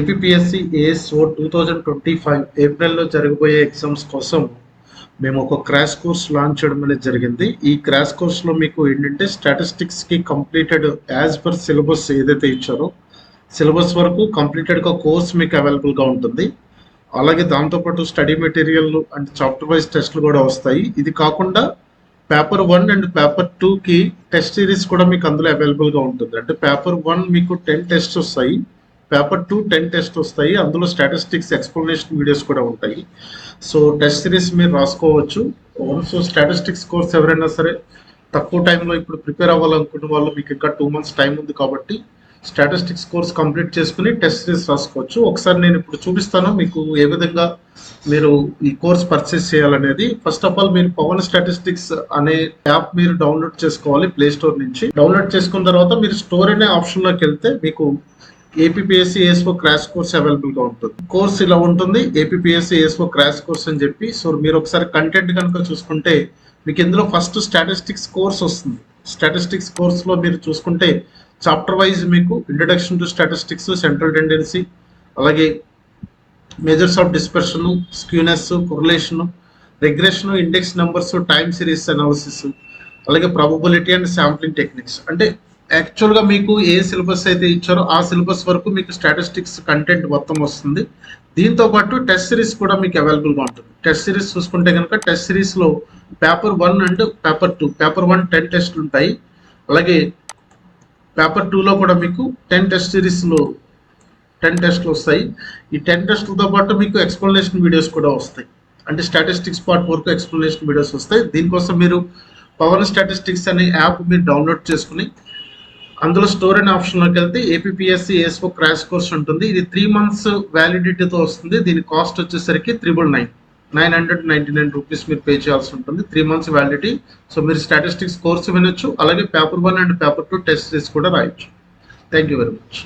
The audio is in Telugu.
ఏపీఎస్సి ఏఎస్ఓ 2025 ఏప్రిల్లో జరగబోయే ఎగ్జామ్స్ కోసం మేము ఒక క్రాష్ కోర్స్ లాంచ్ చేయడం అనేది జరిగింది. ఈ క్రాష్ కోర్స్లో మీకు ఏంటంటే స్టాటిస్టిక్స్కి కంప్లీటెడ్ యాజ్ పర్ సిలబస్ ఏదైతే ఇచ్చారో సిలబస్ వరకు కంప్లీటెడ్గా కోర్స్ మీకు అవైలబుల్గా ఉంటుంది. అలాగే దాంతోపాటు study material and chapter wise టెస్ట్లు కూడా వస్తాయి. ఇది కాకుండా పేపర్ 1 అండ్ పేపర్ 2కి టెస్ట్ సిరీస్ కూడా మీకు అందులో అవైలబుల్గా ఉంటుంది. అంటే పేపర్ 1 మీకు 10 టెస్ట్ వస్తాయి, పేపర్ 2 10 టెస్ట్ వస్తాయి. అందులో స్టాటిస్టిక్స్ ఎక్స్ప్లెనేషన్ వీడియోస్ కూడా ఉంటాయి. సో టెస్ట్ సిరీస్ మీరు రాసుకోవచ్చు. సో స్టాటిస్టిక్స్ కోర్స్ ఎవరైనా సరే తక్కువ టైంలో ఇప్పుడు ప్రిపేర్ అవ్వాలనుకున్న వాళ్ళు మీకు ఇంకా 2 months టైం ఉంది కాబట్టి స్టాటిస్టిక్స్ కోర్స్ కంప్లీట్ చేసుకుని టెస్ట్ సిరీస్ రాసుకోవచ్చు. ఒకసారి నేను ఇప్పుడు చూపిస్తాను మీకు ఏ విధంగా మీరు ఈ కోర్స్ పర్చేస్ చేయాలనేది. ఫస్ట్ ఆఫ్ ఆల్ మీరు పవన్ స్టాటిస్టిక్స్ అనే యాప్ మీరు డౌన్లోడ్ చేసుకోవాలి ప్లే స్టోర్ నుంచి. డౌన్లోడ్ చేసుకున్న తర్వాత మీరు స్టోర్ అనే ఆప్షన్లోకి వెళ్తే మీకు ఏపీఎస్సి ఏఎస్ఓ క్రాష్ కోర్స్ అవైలబుల్గా ఉంటుంది. కోర్స్ ఇలా ఉంటుంది, ఏపీఎస్సి ఏఎస్ఓ క్రాష్ కోర్స్ అని చెప్పి. సో మీరు ఒకసారి కంటెంట్ కనుక చూసుకుంటే మీకు ఇందులో ఫస్ట్ స్టాటిస్టిక్స్ కోర్స్ వస్తుంది. స్టాటిస్టిక్స్ కోర్స్లో మీరు చూసుకుంటే చాప్టర్ వైజ్ మీకు introduction to statistics, central tendency, అలాగే measures of dispersion, skewness, correlation, regression, index numbers, time series analysis, అలాగే ప్రాబబిలిటీ అండ్ శాంప్లింగ్ టెక్నిక్స్. అంటే యాక్చువల్గా మీకు ఏ సిలబస్ అయితే ఇచ్చారో ఆ సిలబస్ వరకు మీకు స్టాటిస్టిక్స్ కంటెంట్ మొత్తం వస్తుంది. దీంతో పాటు టెస్ట్ సిరీస్ కూడా మీకు అవైలబుల్గా ఉంటుంది. టెస్ట్ సిరీస్ చూసుకుంటే కనుక టెస్ట్ సిరీస్లో పేపర్ 1 అండ్ పేపర్ 2, పేపర్ 1 10 టెస్ట్లు ఉంటాయి. అలాగే పేపర్ 2లో కూడా మీకు 10 టెస్ట్ సిరీస్లో 10 టెస్ట్లు వస్తాయి. ఈ 10 టెస్ట్లతో పాటు మీకు ఎక్స్ప్లెనేషన్ వీడియోస్ కూడా వస్తాయి. అంటే స్టాటిస్టిక్స్ పార్ట్ వరకు ఎక్స్ప్లెనేషన్ వీడియోస్ వస్తాయి. దీనికోసం మీరు పవన్ స్టాటిస్టిక్స్ అనే యాప్ మీరు డౌన్లోడ్ చేసుకుని అందులో స్టోర్ అనే ఆప్షన్లోకి వెళ్తే ఏపీఎస్సి ఏఎస్ఓ క్రాష్ కోర్స్ ఉంటుంది. ఇది 3 months వ్యాలిడిటీతో వస్తుంది. దీని కాస్ట్ వచ్చేసరికి 999 రూపీస్ మీరు పే చేయాల్సి ఉంటుంది. 3 months వ్యాలిడిటీ. సో మీరు స్టాటిస్టిక్స్ కోర్స్ వినొచ్చు, అలాగే paper 1 and paper 2 test series కూడా రాయొచ్చు. Thank you very much.